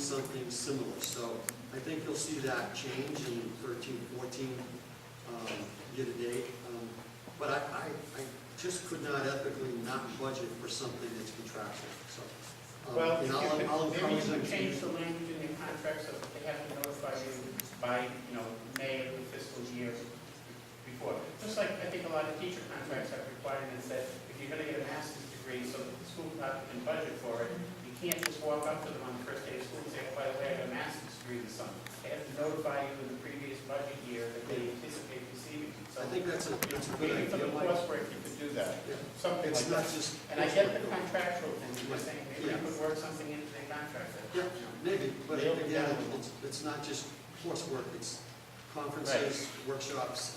something similar. So I think you'll see that change in 13, 14 year to date. But I just could not ethically not budget for something that's contractual. So Well, and I'll maybe encourage you them could to. change the language in your contract so that they have to notify you by, May of the fiscal year before. Just like I think a lot of teacher contracts have requirements that if you're gonna get a master's degree, so that the school department can budget for it, you can't just walk up to them on the first day of school and say, oh, by the way, I got a master's degree this summer. They have to notify you in the previous budget year that they anticipate receiving. So I think that's a good maybe for idea, the Mike. coursework, you could do that, Yeah. something It's like not that. just. And I get the contractual thing, you're saying, maybe Yeah. you could work something into the contract that, Yeah, maybe, but Nail it again, down. it's not just coursework, it's conferences, workshops,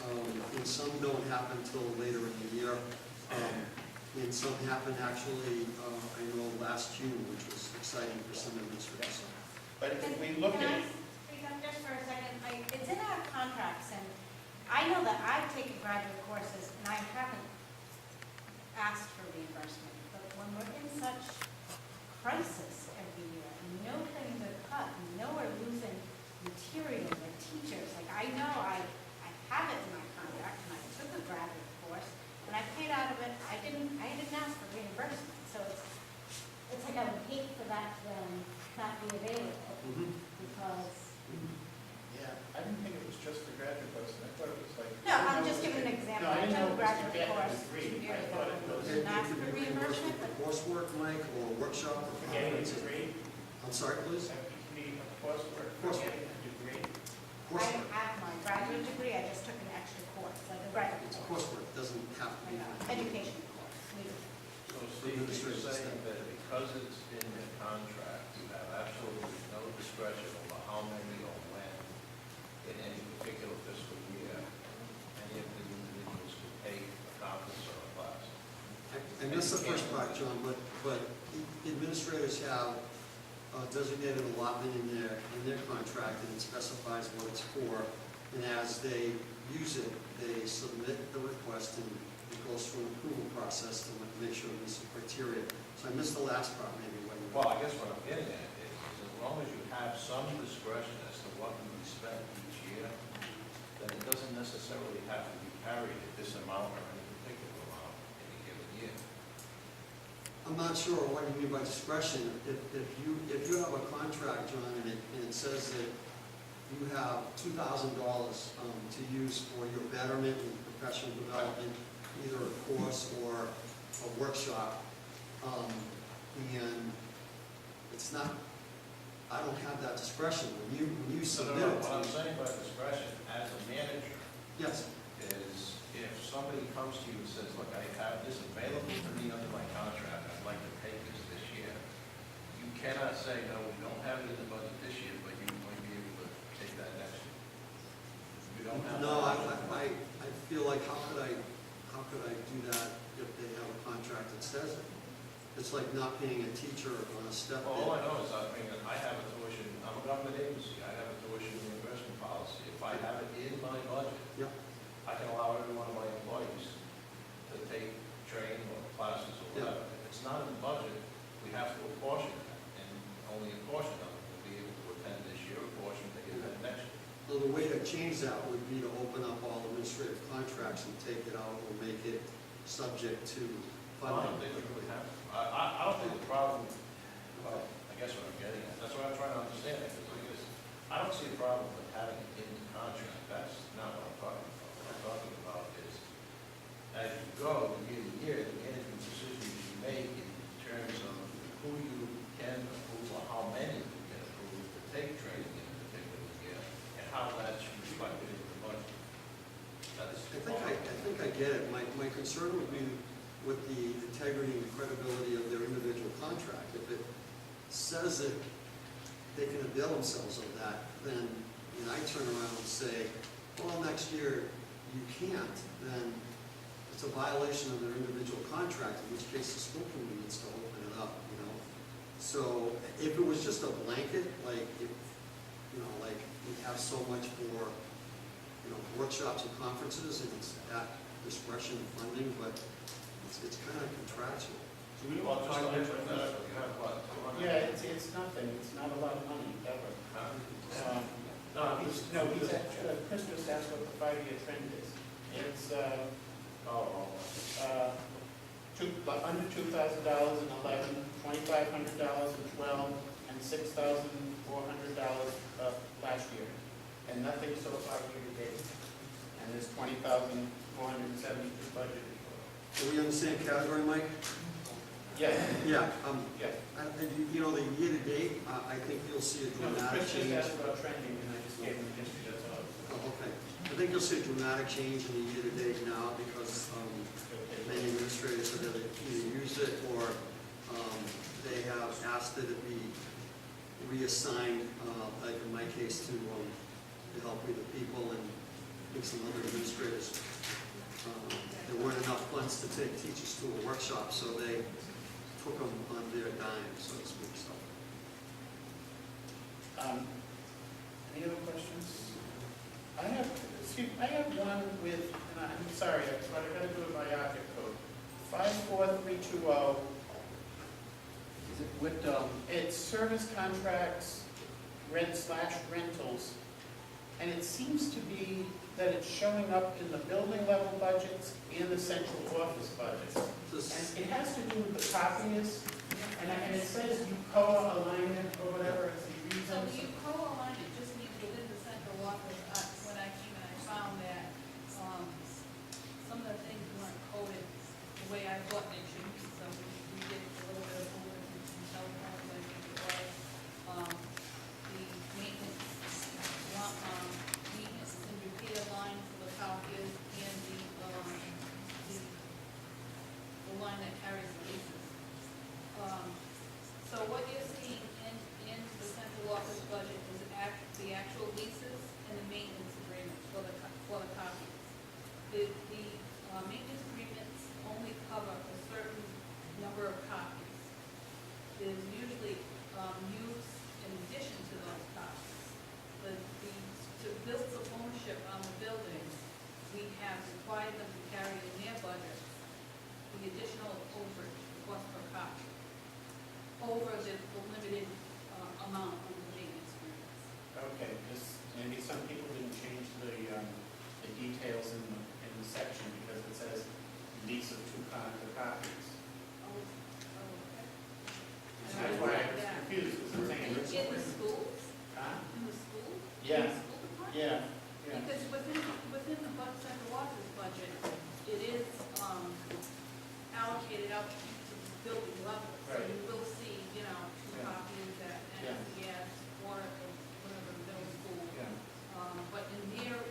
and some don't happen until later in the year. And some happen actually, I know last June, which was exciting for some administrators. but if we look Can I at, speak up just for a second? It's in our contracts, and I know that I've taken graduate courses, and I haven't asked for reimbursement, but when we're in such crisis every year, and you know things are cut, and you know we're losing material and teachers, like I know I have it in my contract, and I took a graduate course, and I paid out of it, I didn't ask for reimbursement, so it's like I would hate for that to not be available, because, yeah, I didn't think it was just the graduate course, I thought it was like. no, I'm just giving an example. No, I didn't know took a it was to graduate get a course degree. 2 years I thought it ago. was- It Not could for be reimbursed reimbursement, for but coursework, Mike, or workshop. or For getting a conference. degree, I'm sorry, please? have you committee of coursework, for Coursework. getting a degree? I Coursework. have my graduate degree, I just took an extra course, like a graduate It's course, coursework, it doesn't have to be. like an education course. So Steve, you're saying that because it's in your contract, you have absolutely no discretion over how many or when in any particular fiscal year any of the individuals can take a conference or a class. I missed the first part, John, but administrators have designated allotment in their contract, and it specifies what it's for. And as they use it, they submit the request, and it goes through an approval process to make sure it meets the criteria. So I missed the last part, maybe. Well, I guess what I'm getting at is as long as you have some discretion as to what can be spent each year, then it doesn't necessarily have to be carried at this amount or any particular amount in a given year. I'm not sure what you mean by discretion. If you have a contract, John, and it says that you have $2,000 to use for your betterment and professional development, either a course or a workshop, and it's not, I don't have that discretion. When you submit it What I'm to me, saying by discretion, as a manager, yes, is if somebody comes to you and says, look, I have this available to me under my contract, I'd like to take this year, you cannot say, no, we don't have it in the budget this year, but you might be able to take that next year. You don't have. no, that. I feel like how could I do that if they have a contract that says it? It's like not paying a teacher on a step. Well, all I know is, I have a tuition, I'm a government agency, I have a tuition reimbursement policy. If I have it in my budget, Yep. I can allow every one of my employees to take training or classes or whatever. If it's not in the budget, we have to apportion it, and only a portion of it will be able to attend this year, a portion they can attend next year. So the way to change that would be to open up all administrative contracts and take it out or make it subject to I don't funding. think we really have to. I don't think the problem, well, I guess what I'm getting at, that's what I'm trying to understand, because I don't see a problem with having it in the contract. That's not what I'm talking about. What I'm talking about is, as you go year to year, the management decisions you make in terms of who you can approve or how many you can approve to take training in a particular year, and how that's reflected in the budget. That is. I think I get it. My concern would be with the integrity and credibility of their individual contract. If it says that they can avail themselves of that, then, and I turn around and say, well, next year you can't, then it's a violation of their individual contract, in which case the school committee needs to open it up, So if it was just a blanket, like if, like we have so much for, workshops and conferences, and it's at discretion of funding, but it's kind of contractual. We Well, don't just find like, it- you have what, 200? Yeah, it's nothing, it's not a lot of money, ever. Huh? Chris just asked what the 5-year trend is. It's, Oh, under $2,000 in 11, $2,500 in 12, and $6,400 last year. And nothing so far year to date. And there's $20,472 budgeted for. Do we understand category, Mike? Yeah, Yeah, yeah. you know, the year-to-date, I think you'll see a No, dramatic Chris just change. asked about trending, and I just gave him the history, that's all. Oh, okay. I think you'll see a dramatic change in the year-to-date now because many administrators have either used it or they have asked that it be reassigned, like in my case, to help with the people and I think some other administrators. There weren't enough funds to take teachers to a workshop, so they took them on their dime, so to speak. So. Any other questions? I have one with, and I'm sorry, but I gotta do it by object code. 54320, Is it what, it's service contracts, rentals, and it seems to be that it's showing up in the building level budgets and the central office budgets. This, And it has to do with the copiers, and it says you co-alignment or whatever, it's the So reasons. you co-align it just means within the central office, when I came in, I found that, some of the things weren't coded the way I thought they should be, so we did a little bit of over some telephones, I think it was. The maintenance, maintenance and repair line for the copiers and the line that carries the leases. So what you're seeing in the central office budget is the actual leases and the maintenance agreements for the copies. The maintenance agreements only cover a certain number of copies. There's usually use in addition to those copies. To build the ownership on the building, we have required them to carry in their budget the additional overage, cost per copy, over the limited amount of the maintenance agreements. Okay, because maybe some people didn't change the details in the section because it says lease of two copies. Oh, okay. That's why I was confused, because I'm saying. In the schools, Huh? in the school? Yeah. In the school department? Yeah, yeah. Because within the central office budget, it is allocated out to the building level. So Right. you will see, two Yeah. copies at Yeah. NCS or at whatever middle school. Yeah. But in their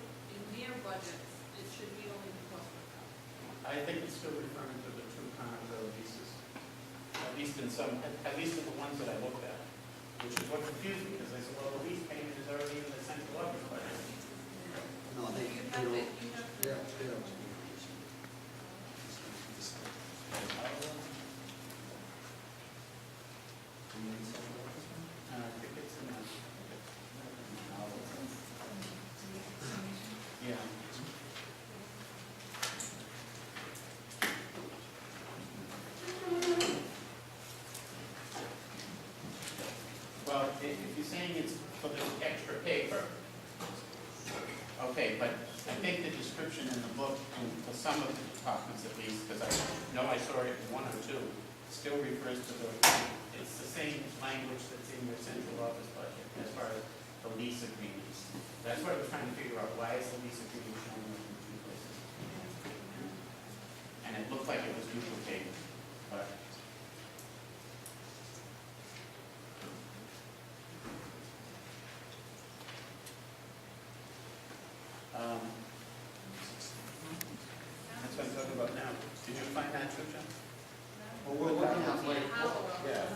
budgets, it should be only the cost per copy. I think it's still referring to the two condo leases, at least in the ones that I looked at, which is what confused me, because they said, well, the lease payment is already in the central office budget. no, they You don't. have to, you have to. Yeah, they don't. I think it's in the. Yeah. Well, if you're saying it's for the extra paper, okay, but I think the description in the book, and for some of the departments at least, because I know I saw it in one or two, still refers to it's the same language that's in your central office budget as far as the lease agreements. That's what I was trying to figure out, why is the lease agreement showing up in two places? And it looked like it was duplicated, but. That's what I'm talking about now. Did you find that too, John? Well, we're looking at, like, Yeah.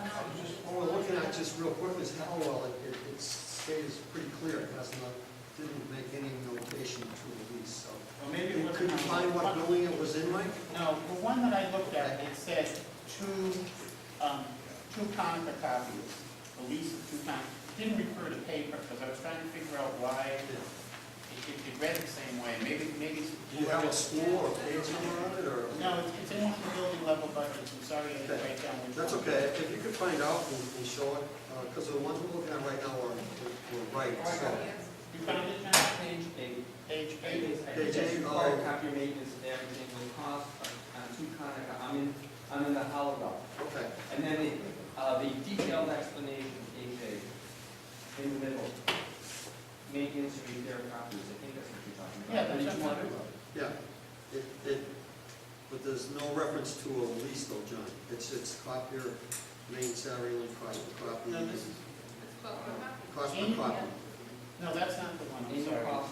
what we're looking at just real quick is Hallowell, it stays pretty clear, it has not, didn't make any notation to the lease, so. Well, maybe it wasn't. Could you find what building it was in, Mike? No, the one that I looked at, it said two Concord copies, the lease of two Concord. Didn't refer to paper, because I was trying to figure out why it read the same way, maybe. Do you have a school or page number on it, or? No, it's in the building level budgets, I'm sorry I didn't write down which one. That's okay, if you could find out and show it, because the ones we're looking at right now are right, so. You found it, John? Page eight. Page It eight? is, Page just eight, required oh. copy maintenance and everything will cost, two Conica, I'm in the hollow belt. Okay, And then the detailed explanation, page eight, in the middle. Maintenance and repair copies, I think that's what you're talking about. Yeah, that's Each what I'm one. talking about. yeah, but there's no reference to a lease though, John. It's copier, main salary, link cost per copy. No, this is, It's called for copy. Cost per copy. no, that's not the one, I'm Annual sorry. cost.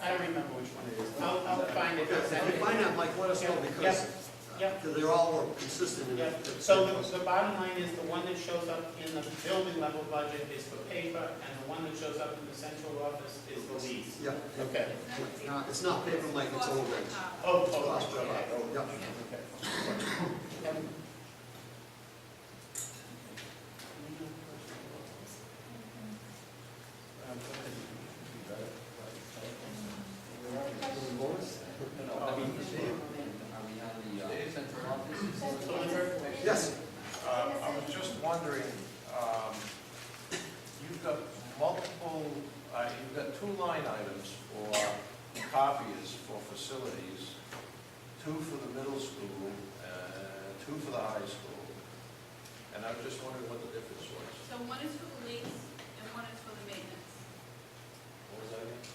I don't remember which one it is. I'll find it. Okay, if you find that, Mike, let us know, because, Yep. because they're all consistent in Yeah, it. so the bottom line is the one that shows up in the building level budget is for paper, and the one that shows up in the central office is the lease. Yeah, Okay. it's not paper, Mike, it's Cost per overage. copy. Oh, Cost per okay. copy. Oh, Yeah. okay. I mean, are we on the central office? Yes, I was just wondering, you've got multiple, you've got two line items for copiers for facilities, two for the middle school, two for the high school. And I was just wondering what the difference was. So one is for the lease and one is for the maintenance. What was that again?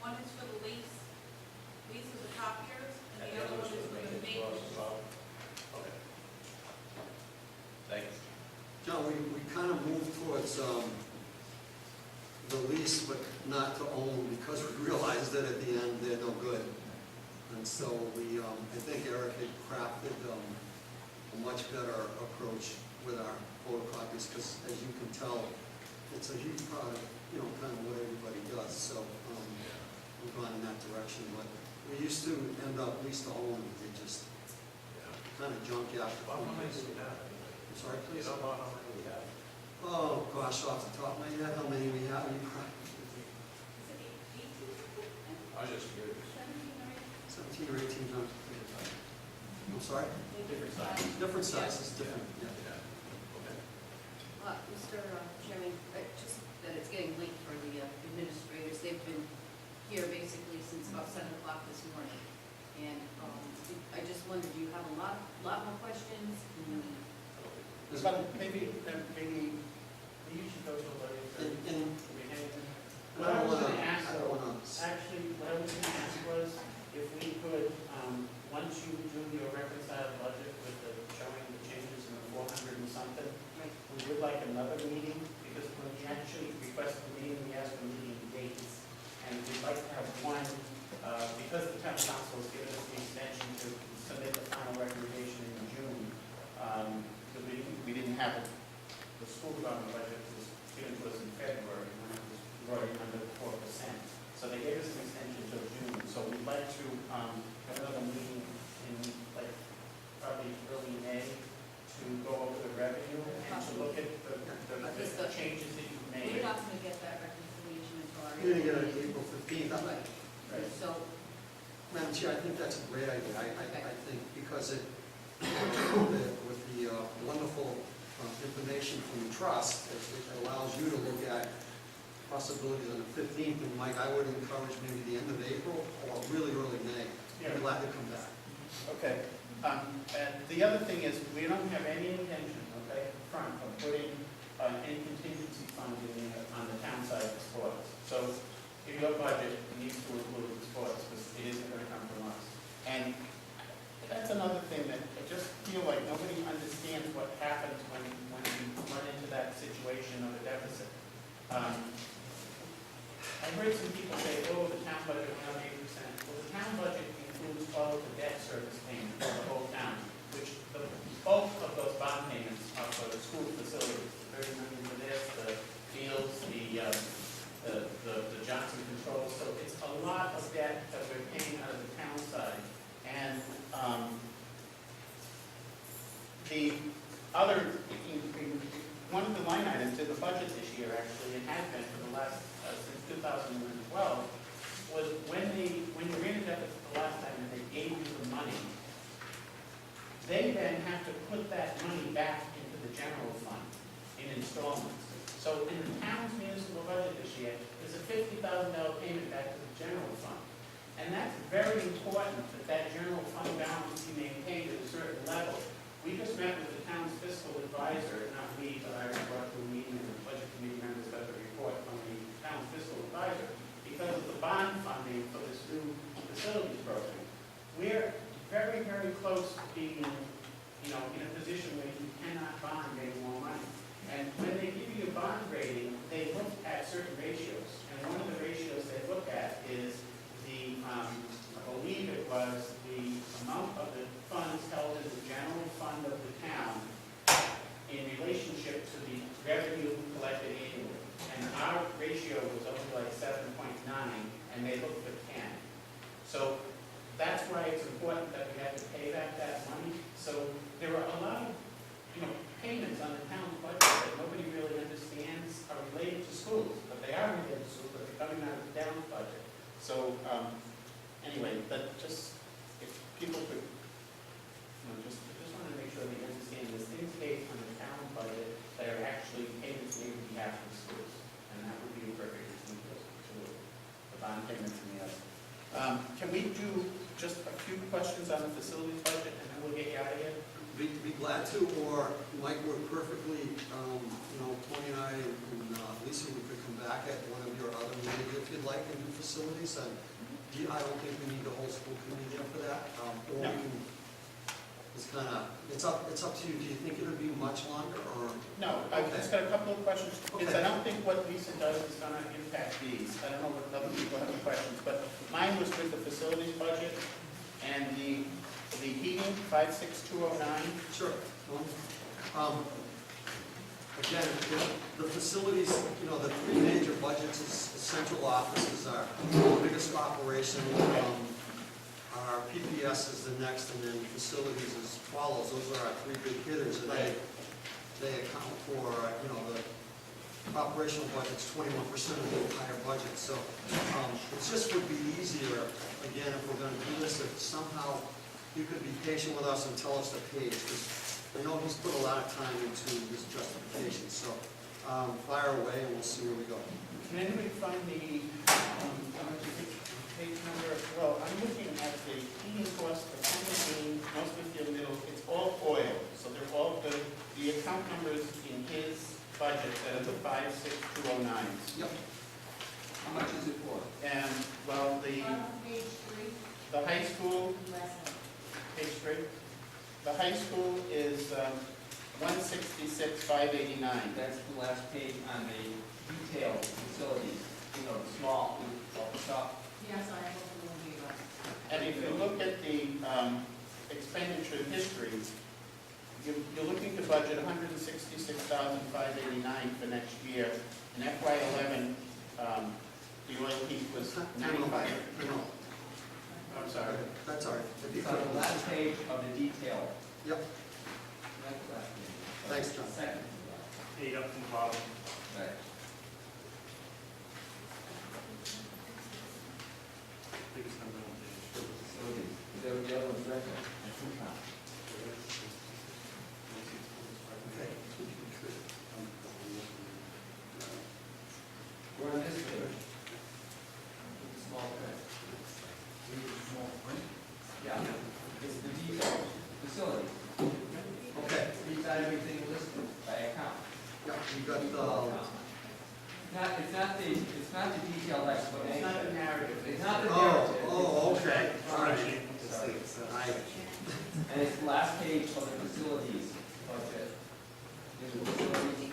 One is for the lease of the copiers, and the other one was is for the maintenance. as well? Okay. Thank you. John, we kind of moved towards the lease, but not to own, because we realized that at the end, they're no good. And so we, I think Eric had crafted a much better approach with our photocopies, because as you can tell, it's a huge part of, kind of what everybody does. So we've gone in that direction, but we used to end up lease to own, they just kind of junk after. Well, how many do we have? I'm sorry, You please? know about how many we have? Oh, gosh, off the top of my head, how many we have? Is it 18? I was just curious. 17 or 18? 17 or 18, John? I'm sorry? Different size. Different sizes, different, yeah. Yeah. Okay. Mr. Chairman, just that it's getting late for the administrators. They've been here basically since about 7 o'clock this morning. And I just wondered, do you have a lot more questions? But maybe you should go to a lawyer. And What I was gonna I ask, don't wanna, actually, what I was gonna ask was, if we could, once you do your reconciled budget with the, showing the changes in the 400 and something, we would like another meeting, because when we actually request the meeting, we ask for meeting dates. And we'd like to have one, because the town council has given us the extension to submit the final recommendation in June, because we didn't have the school department budget was given to us in February, when it was running under 4%. So they gave us an extension until June. So we'd like to have another meeting in, like, probably early May, to go over the revenue and to look at the changes that you've made. We're not going to get that reconciliation until our... you're gonna get it April 15th. Right. So, Madam Chair, I think that's a great idea. I think, because with the wonderful information from the trust, it allows you to look at possibilities on the 15th. And Mike, I would encourage maybe the end of April or really early May. Yeah. I'd glad to come back. Okay. And the other thing is, we don't have any intention, okay, front of putting any contingency fund in the, on the town side of sports. So if your budget needs to include sports, because it isn't going to come from us. And that's another thing that I just feel like nobody understands what happens when we run into that situation of a deficit. I heard some people say, oh, the town budget went up 8%. Well, the town budget includes all of the debt service payments for the whole town, which the bulk of those bond payments are for the school facilities. The $30 million for this, the fields, the Johnson Controls. So it's a lot of debt that we're paying out of the town side. And the other, one of the line items in the budget this year, actually, it has been for the last, since 2012, was when you ran a deficit the last time and they gave you the money, they then have to put that money back into the general fund in installments. So in the town's municipal budget this year, there's a $50,000 payment back to the general fund. And that's very important that that general fund balance be maintained at a certain level. We just met with the town's fiscal advisor, not we, but I brought to a meeting and the budget committee members got the report from the town's fiscal advisor because of the bond funding for this new facilities program. We're very, very close to being, in a position where you cannot bond any more money. And when they give you a bond rating, they look at certain ratios. And one of the ratios they look at is the, I believe it was the amount of the funds held in the general fund of the town in relationship to the revenue collected annually. And our ratio was only like 7.9, and they looked for 10. So that's why it's important that we have to pay back that money. So there are a lot of, payments on the town's budget that nobody really understands are related to schools, but they are related to schools, but they're coming out of the town's budget. So, anyway, but just, if people could, just want to make sure they understand there's things paid on the town budget that are actually payments made on behalf of the schools. And that would be a perfect example to the bond payments and the other. Can we do just a few questions on the facilities budget and then we'll get you out of here? Be glad to, or Mike worked perfectly, Tony and I and Lisa, we could come back at one of your other meetings if you'd like and do facilities. And I don't think we need the whole school committee there for that. Or No. we can, it's up to you. Do you think it'll be much longer or? No, I've just got a couple of questions, because Okay. I don't think what Lisa does is gonna impact these. I don't know what other people have questions, but mine was with the facilities budget and the heating, 56209. Sure. Again, the facilities, the three major budgets is central office is our biggest operation. Our PPS is the next, and then facilities is follows. Those are our three big hitters, and they account for, the operational budget's 21% of the entire budget. So it just would be easier, again, if we're going to do this, if somehow you could be patient with us and tell us the page, because I know he's put a lot of time into his justification. So fire away, and we'll see where we go. Can anybody find the page number? Well, I'm looking at the heating cost for Kennedy, North Smithfield Middle. It's all oil, so they're all the account numbers in his budget that are the 56209s. Yep. How much is it for? And, well, Page 3, the high school, lesson. page 3, the high school is 166,589. That's the last page on the detailed facilities, the small, off the top. Yes, I have a little view. And if you look at the expenditure history, you're looking to budget $166,589 for next year. In FY11, the oil heat was 95. No, I'm sorry. that's all right. If you It's on the could- last page of the detail. Yep. That's the last page. Thanks, John. Second. 8 up from the bottom. Right. Biggest number on the page. Facilities. Is that what the other one's right there? That's the top. Okay. We're on this page. With the small print. Yeah, it's the detail, facility. Okay. We've got everything listed by account. Yep, you got the, It's not the detailed explanation. It's not the narrative. It's not the narrative. okay. All right. Sorry. And it's the last page of the facilities budget. There's a facilities.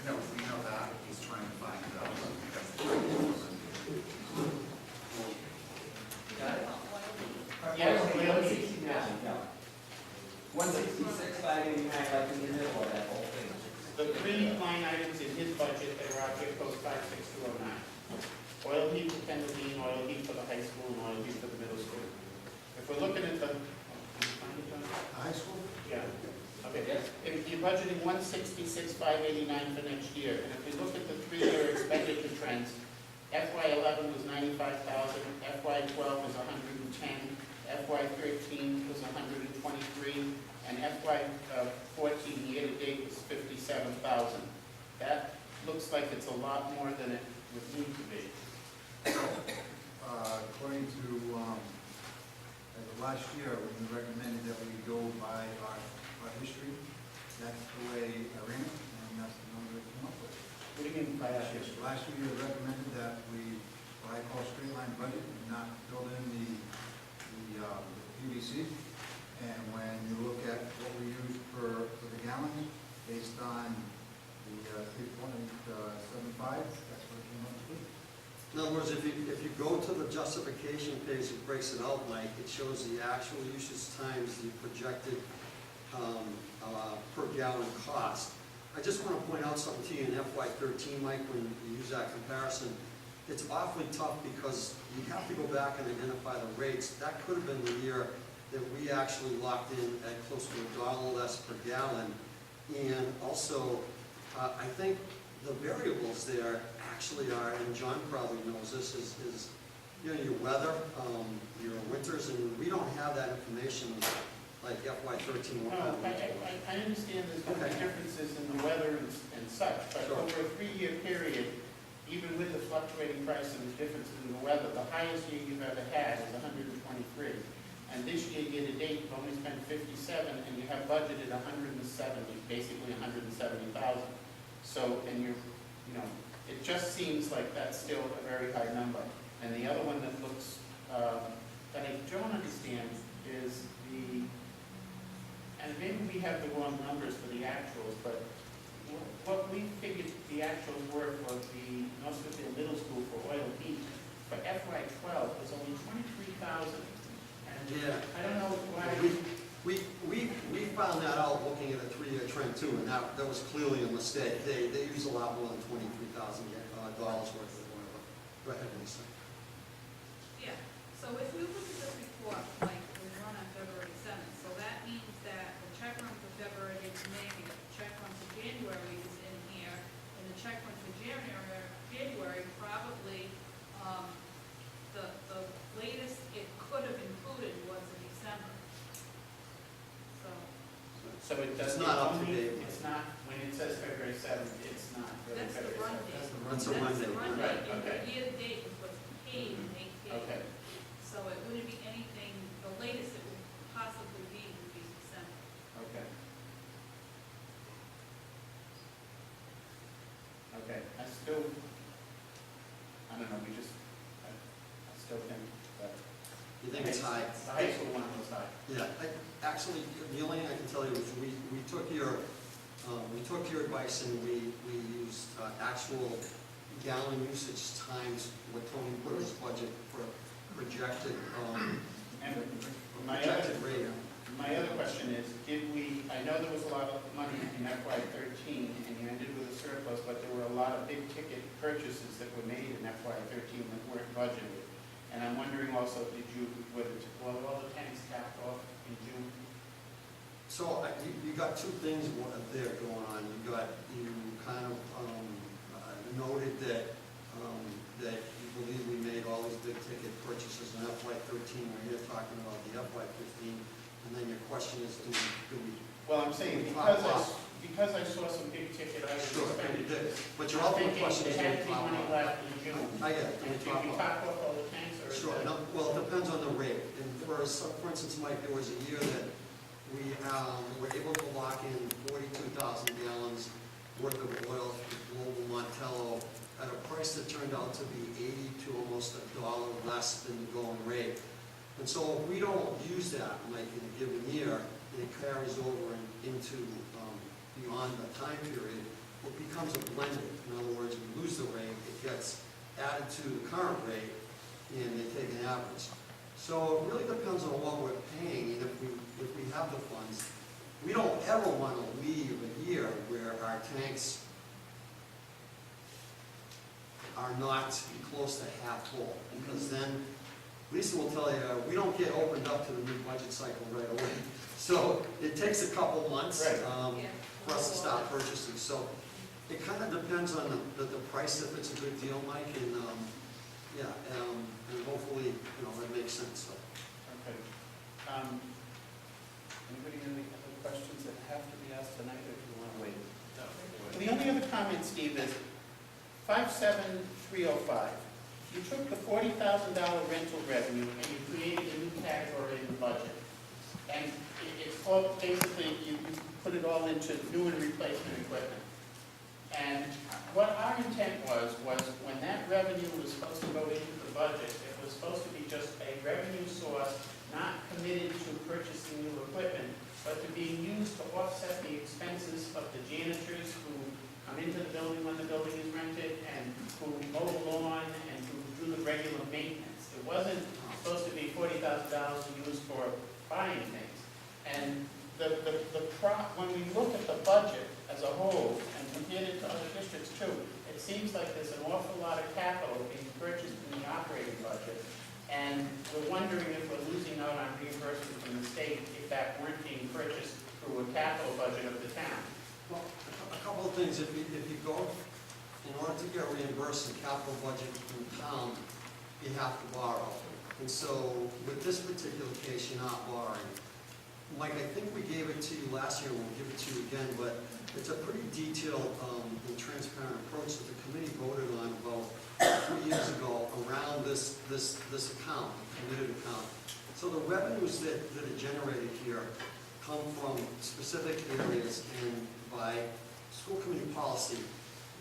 No, we know that, he's trying to find out. Got it? Yes, Okay, we only- 169, yeah. 166,589, like in the middle of that whole thing. The three line items in his budget that are out here post 56209. Oil heat for Kennedy, oil heat for the high school, and oil heat for the middle school. If we're looking at the, high school? yeah, okay. Yes. If you budgeting 166,589 for next year, and if we look at the three-year expenditure trends, FY11 was 95,000, FY12 was 110, FY13 was 123, and FY14 year-to-date was 57,000. That looks like it's a lot more than it would need to be. According to, as of last year, we recommended that we go by our history. That's the way I ran it, and that's the number we came up with. What do you mean by that? Yes, last year we recommended that we, what I call straight line budget, and not build in the PVC. And when you look at what we use for the gallons, based on the 3.75, that's what it came up with. In other words, if you go to the justification page, it breaks it out, Mike, it shows the actual usage times, the projected per gallon cost. I just want to point out something to you in FY13, Mike, when you use that comparison. It's awfully tough because you have to go back and identify the rates. That could have been the year that we actually locked in at close to $1 less per gallon. And also, I think the variables there actually are, and John probably knows this, is you know, your weather, your winters, and we don't have that information like FY13. No, I understand there's going to be differences in the weather and such, but Sure. over a three-year period, even with the fluctuating price and the differences in the weather, the highest year you've ever had is 123. And this year, year-to-date, you've only spent 57, and you have budgeted 170, basically 170,000. So, and you know, it just seems like that's still a very high number. And the other one that looks, that I don't understand is the, and maybe we have the wrong numbers for the actuals, but what we figured the actuals were for the North Smithfield Middle School for oil heat for FY12 was only 23,000. And Yeah. I don't know why. We found that out looking at a three-year trend too, and that was clearly a mistake. They use a lot more than $23,000 worth of oil. Go ahead, Lisa. Yeah, so if we look at this report, like we run on February 7th, so that means that the check run for February is May, the check run for January is in here, and the check run for January probably, the latest it could have included was in December. So it doesn't. It's not up to date. It's not, when it says February 7th, it's not really That's the February run 7th. date. That's a run date. That's the run Right, date, and okay. the year-to-date was what's paid and they paid. Okay, So it wouldn't be anything, the latest it would possibly be would be December. okay. Okay, I still, I don't know, I still think that. You think it's high? The high school one was high. Yeah, actually, the only thing I can tell you is we took your advice and we used actual gallon usage times what Tony put in his budget for projected, And my projected other, rate. my other question is, I know there was a lot of money in FY13 and you ended with a surplus, but there were a lot of big ticket purchases that were made in FY13 that weren't budgeted. And I'm wondering also, were all the tanks capped off in June? So you got two things there going on. You kind of noted that you believe we made all these big ticket purchases in FY13. We're here talking about the FY15. And then your question is, do we? Well, I'm saying, because I saw some big ticket items Sure, expenditures. but your I'm ultimate thinking question is, there had do to we be money top left in June. I get it. Do we And top do we off? top off all the tanks or? is Sure, that- no, well, it depends on the rate. And for instance, Mike, there was a year that we were able to lock in 42,000 gallons worth of oil for Global Montello at a price that turned out to be 80 to almost $1 less than the going rate. And so if we don't use that, like in a given year, and it carries over into beyond the time period, it becomes a blended. In other words, we lose the rate, it gets added to the current rate, and they take an average. So it really depends on what we're paying, and if we have the funds. We don't ever want to leave a year where our tanks are not close to half full, because then Lisa will tell you, we don't get opened up to the new budget cycle right away. So it takes a couple months. Right. Yeah. for us to start purchasing. So it kind of depends on the price, if it's a good deal, Mike, and, and hopefully, that makes sense, so. Okay. Anybody have any other questions that have to be asked tonight, or do you want to wait? The only other comment, Steve, is 57305. You took the $40,000 rental revenue and you created a new category in the budget. And it's called, basically, you put it all into new and replacement equipment. And what our intent was when that revenue was supposed to go into the budget, it was supposed to be just a revenue source, not committed to purchasing new equipment, but to be used to offset the expenses of the janitors who come into the building when the building is rented, and who mow the lawn, and who do the regular maintenance. It wasn't supposed to be $40,000 used for buying things. And when we look at the budget as a whole, and compared it to other districts too, it seems like there's an awful lot of capital being purchased in the operating budget. And we're wondering if we're losing out on reimbursement from the state if that weren't being purchased through a capital budget of the town. Well, a couple of things, if you go, in order to get reimbursed in capital budget from town, you have to borrow. And so, with this particular case, you're not borrowing. Mike, I think we gave it to you last year, we'll give it to you again, but it's a pretty detailed and transparent approach that the committee voted on about 3 years ago around this account, committed account. So the revenues that are generated here come from specific areas, and by school committee policy,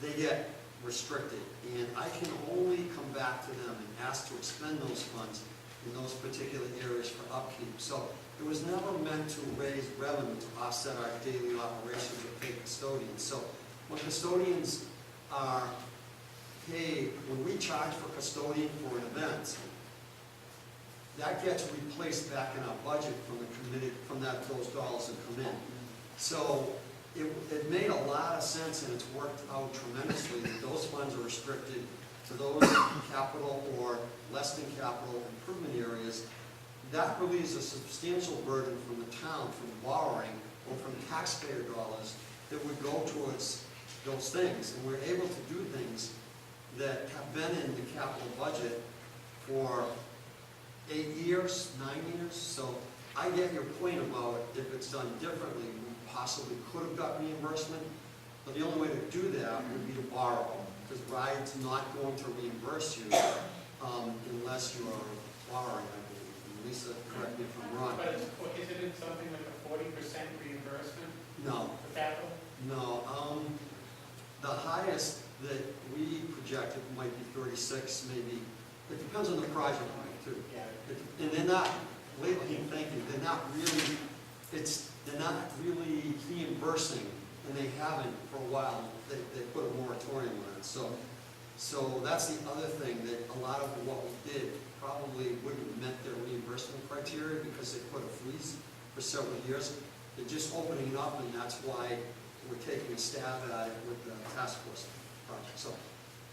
they get restricted. And I can only come back to them and ask to expend those funds in those particular areas for upkeep. So it was never meant to raise revenue to offset our daily operations or pay custodians. So when custodians are paid, when we charge for custodian for an event, that gets replaced back in our budget from those dollars that come in. So it made a lot of sense, and it's worked out tremendously that those funds are restricted to those capital or less than capital improvement areas. That relieves a substantial burden from the town from borrowing or from taxpayer dollars that would go towards those things. And we're able to do things that have been in the capital budget for 8 years, 9 years. So I get your point about if it's done differently, we possibly could have got reimbursement. But the only way to do that would be to borrow, because RIDE's not going to reimburse you unless you are borrowing, I believe. And Lisa, correct me if I'm wrong. But isn't it something like a 40% reimbursement No, for capital? no. The highest that we projected might be 36, maybe. It depends on the project, Mike, too. Yeah. And they're not, lately, thank you, they're not really reimbursing, and they haven't for a while. They put a moratorium on it. So that's the other thing, that a lot of what we did probably wouldn't have met their reimbursement criteria because they put a freeze for several years. They're just opening it up, and that's why we're taking a stab at it with the task force project. So,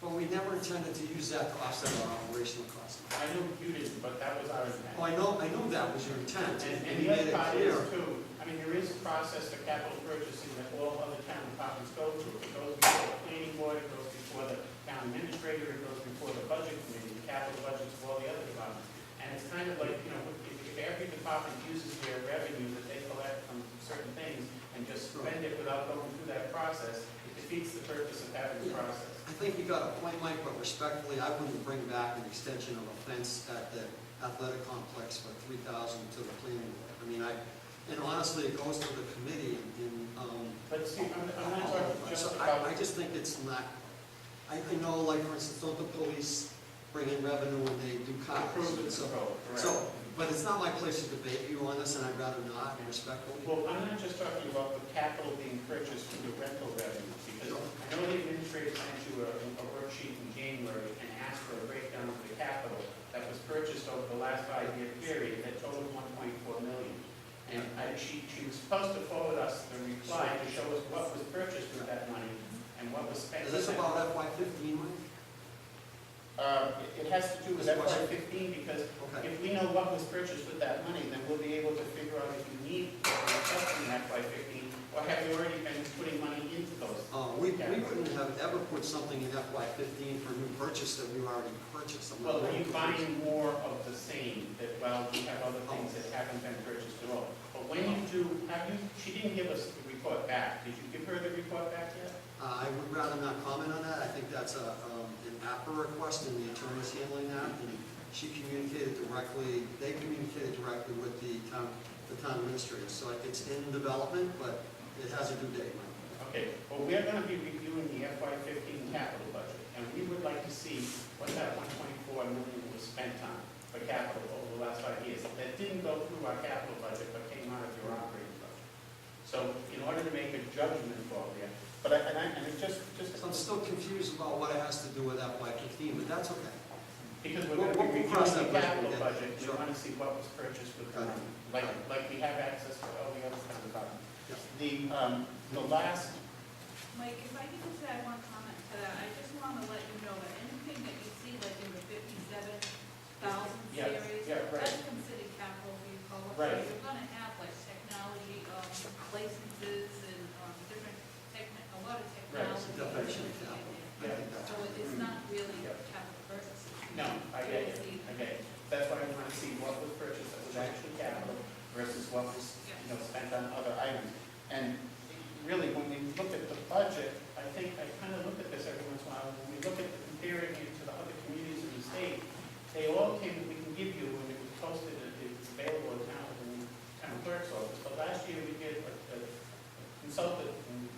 but we never intended to use that to offset our operational costs. I know you didn't, but that was our intent. Oh, I know that was your intent. And you the made other it part clear. is too, I mean, there is a process for capital purchasing that all other town departments go through. It goes before the planning board, it goes before the town administrator, it goes before the budget committee, the capital budgets of all the other departments. And it's kind of like, if every department uses their revenue that they collect from certain things and just spend it without going through that process, it defeats the purpose of having the process. I think you got a point, Mike, but respectfully, I wouldn't bring back an extension of a fence at the athletic complex for $3,000 to the planning board. I mean, and honestly, it goes to the committee But see, I'm not talking just so about. I just think it's not, I know, like, for instance, don't the police bring in revenue when they do cars? Improve the control, correct. So, but it's not my place to debate you on this, and I'd rather not, respectfully. Well, I'm not just talking about the capital being purchased through the rental revenue, because I know the administrator sent you a worksheet in January and asked for a breakdown of the capital that was purchased over the last 5-year period that totaled $1.4 million. And she was supposed to forward us the reply to show us what was purchased with that money and what was spent. Is this about FY15, Mike? It has to do with FY15, because Okay. if we know what was purchased with that money, then we'll be able to figure out if you need, in FY15, Or have you already been putting money into those? We couldn't have ever put something in FY15 for a new purchase that we already purchased. I'm not Well, are you looking for- buying more of the same, that, well, we have other things that haven't been purchased at all? But when you do, she didn't give us the report back. Did you give her the report back yet? I would rather not comment on that. I think that's an APRA request, and the attorney's handling that. And she communicated directly, they communicated directly with the town administrator. So it's in development, but it has a due date. Okay, well, we're gonna be reviewing the FY15 capital budget, and we would like to see what that 1.4 million was spent on for capital over the last 5 years. That didn't go through our capital budget, but came out of your operating budget. So in order to make a judgment call there, but it's just So I'm still confused about what it has to do with FY15, but that's okay. because we're We'll- gonna be we'll cross reviewing the that bridge when we capital get budget, there. we Sure. wanna see what was purchased with the Got it. money, like we have access to all the other kinds of documents. Yeah. The last, Mike, if I could just add one comment to that, I just want to let you know that anything that you see like in the 57,000 Yeah, series, yeah, right. that's considered capital vehicle. Right. So you're going to have like technology, licenses and different a lot of technology. Definition of capital. I Yeah. think that's So it's not really Yeah. capital purchases. no, I get it, I get it. That's why we want to see what was purchased that was actually capital versus what was, spent on other items. And really, when we look at the budget, I think, I kind of look at this every once in a while, when we look at comparing it to the other communities in the state, they all came, we can give you, when it was posted, it's available now in the town clerk's office, but last year we did a consultant and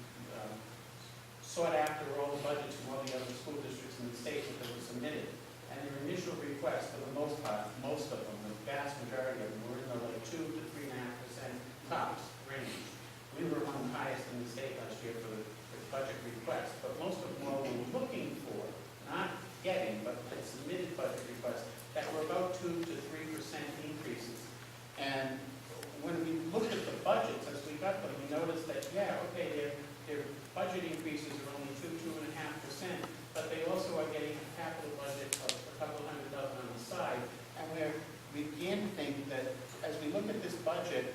sought after all the budgets from all the other school districts in the state that were submitted. And their initial requests, for the most part, most of them, the vast majority of them, were in the like 2 to 3.5% tops range. We were among the highest in the state last year for the budget requests, but most of them all we were looking for, not getting, but had submitted budget requests that were about 2 to 3% increases. And when we looked at the budgets as we got them, we noticed that, their budget increases are only 2.5%, but they also are getting a capital budget of a couple $100,000 on the side. And we began to think that as we look at this budget,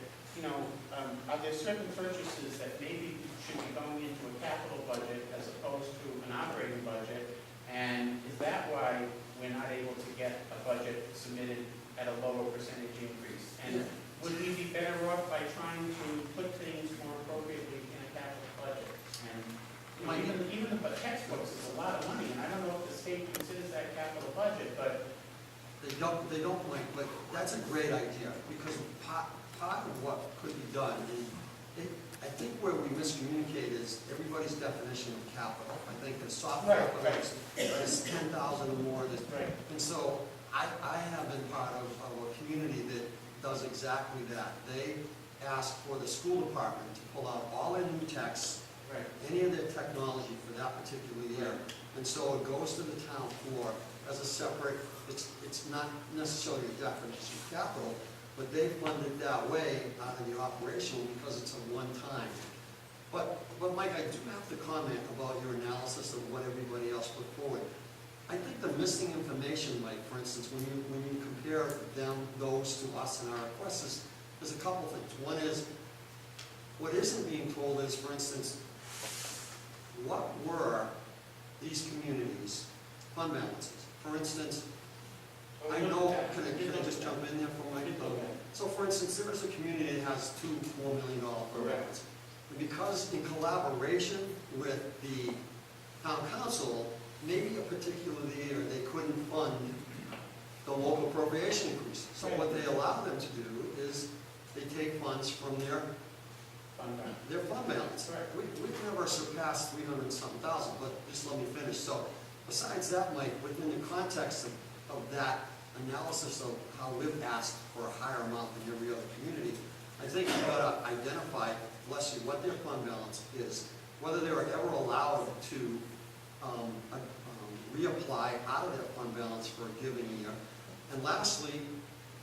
are there certain purchases that maybe should be going into a capital budget as opposed to an operating budget? And is that why we're not able to get a budget submitted at a lower percentage increase? And would we be better off by trying to put things more appropriately in a capital budget? And even the textbooks is a lot of money, and I don't know if the state considers that capital budget, but They don't, Mike, but that's a great idea, because part of what could be done, and I think where we miscommunicate is everybody's definition of capital. I think the soft Right, capital is 10,000 or more, right. and so I have been part of a community that does exactly that. They ask for the school department to pull out all their new texts, Right. any of their technology for that particular year. And so it goes to the town floor as a separate, it's not necessarily a definition of capital, but they fund it that way out of the operational because it's a one-time. But Mike, I do have to comment about your analysis of what everybody else put forward. I think the missing information, Mike, for instance, when you compare those to us and our requests, there's a couple things. One is, what isn't being told is, for instance, what were these communities' fund balances? For instance, I know, can I just jump in there for a moment? So for instance, there is a community that has $2 to $4 million fund balance. And because in collaboration with the town council, maybe a particular year they couldn't fund the local appropriation increase. So what they allow them to do is they take funds from their fund balance. Right. We've never surpassed 300-something thousand, but just let me finish. So besides that, Mike, within the context of that analysis of how we've asked for a higher amount than every other community, I think you've got to identify, bless you, what their fund balance is, whether they were ever allowed to reapply out of their fund balance for a given year. And lastly,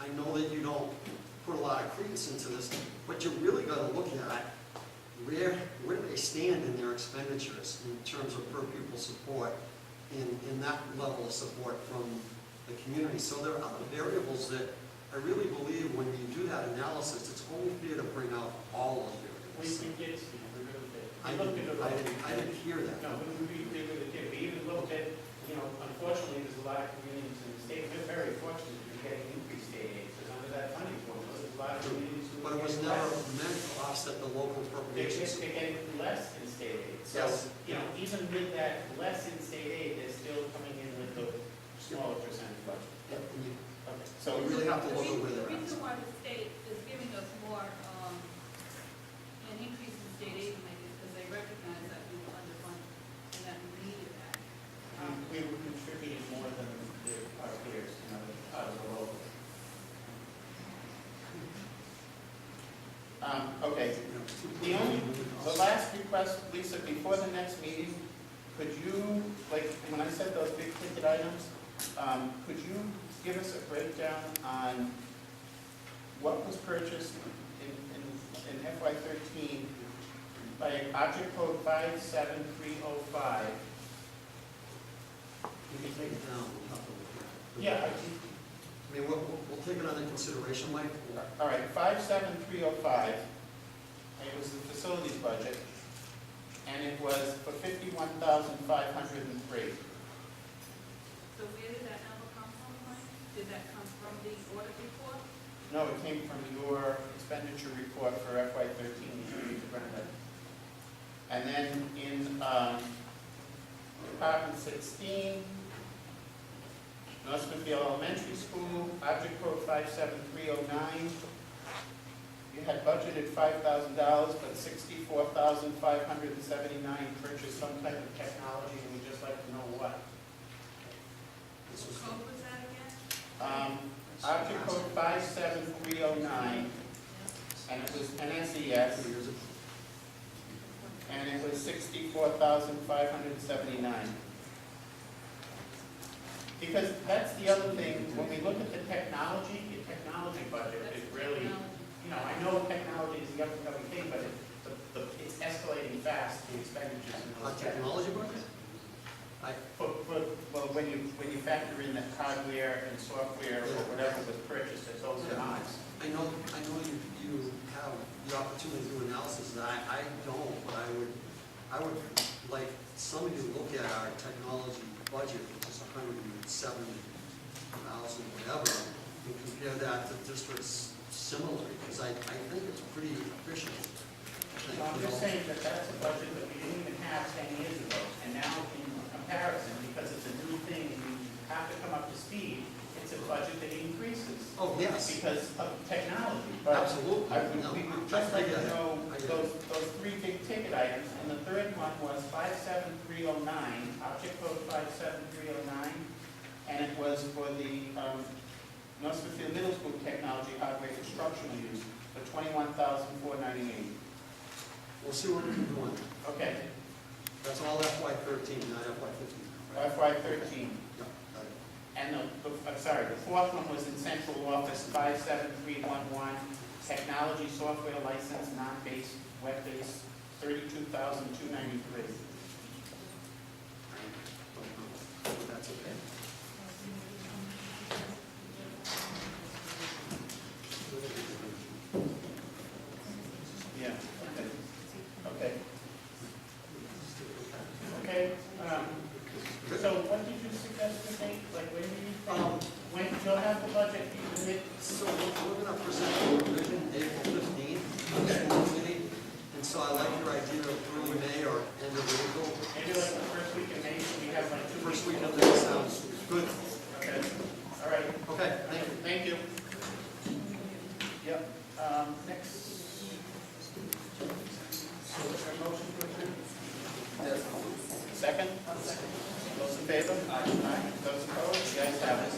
I know that you don't put a lot of credence into this, but you really got to look at where do they stand in their expenditures in terms of per pupil support in that level of support from the community. So there are other variables that I really believe when you do that analysis, it's only fair to bring out all of the variables. We did, Steve, we I looked at it. I didn't hear that. No, we really did. We even looked at, you know, unfortunately, there's a lot of communities in the state, we're very fortunate to be getting increased state aid, because under that funding formula, there's a lot of communities who. But it was get never less. meant to offset the local appropriations. They're getting less in state aid. So, Yes. you know, even with that less in state aid, they're still coming in with the smaller percentage budget. Yep, and you- Okay, So so, we really have to look at where The they're at. reason why the state is giving us more, an increase in state aid money is because they recognize that we were underfunded and that we needed that. we were contributing more than our peers, you know, out of the local. Okay, the last request, Lisa, before the next meeting, could you, like, when I said those big ticket items, could you give us a breakdown on what was purchased in FY '13 by object code 57305? You can take it down, we'll have to look at it. Yeah, I mean, we'll take it under consideration, Mike. all right, 57305, and it was the facilities budget, and it was for 51,503. So where did that number come from, Mike? Did that come from the audit report? No, it came from your expenditure report for FY '13, you read to Brenda. And then in Department 16, North Smithfield Elementary School, object code 57309. You had budgeted $5,000, but $64,579 purchased some type of technology, and we'd just like to know what. This was- What code was that again? Object code 57309, and it was NSES, 2 years ago. and it was $64,579. Because that's the other thing, when we look at the technology budget, it really, you know, I know technology is the up-and-coming thing, but it's escalating fast, the expenditures in On those technology budget? Well, when you factor in the hardware and software or whatever was purchased at those amounts. I know you have the opportunity to do analysis, and I don't, but I would like some of you to look at our technology budget, which is $170,000, whatever, and compare that to districts similarly, because I think it's pretty efficient. So I'm just saying that that's a budget that we didn't even have 10 years ago, and now in comparison, because it's a new thing and you have to come up to speed, it's a budget that increases Oh, yes, because of technology. But absolutely. No, we would I just like get to it. know I get it. those three big ticket items, and the third one was 57309, object code 57309, and it was for the North Smithfield Middle School technology hardware instructional use for $21,498. We'll see what we can do on that. Okay, That's all FY '13, not FY '15. FY '13. Yeah, got it. And I'm sorry, the fourth one was in central office, 57311, technology software license, non-based, web-based, $32,293. That's okay. Yeah, okay. Okay, so what did you suggest to make, like, when you'll have the budget, So we're gonna present a revision April 15th, on the school committee, and so I like your idea of early May or end of April. maybe like the first week in May, we have like 2 weeks. First week of May sounds good. Okay, all right. Okay, thank you. Thank you. Yep, next. So is there a motion to adjourn? Second? Those in favor? Aye. Those opposed? The ayes have it.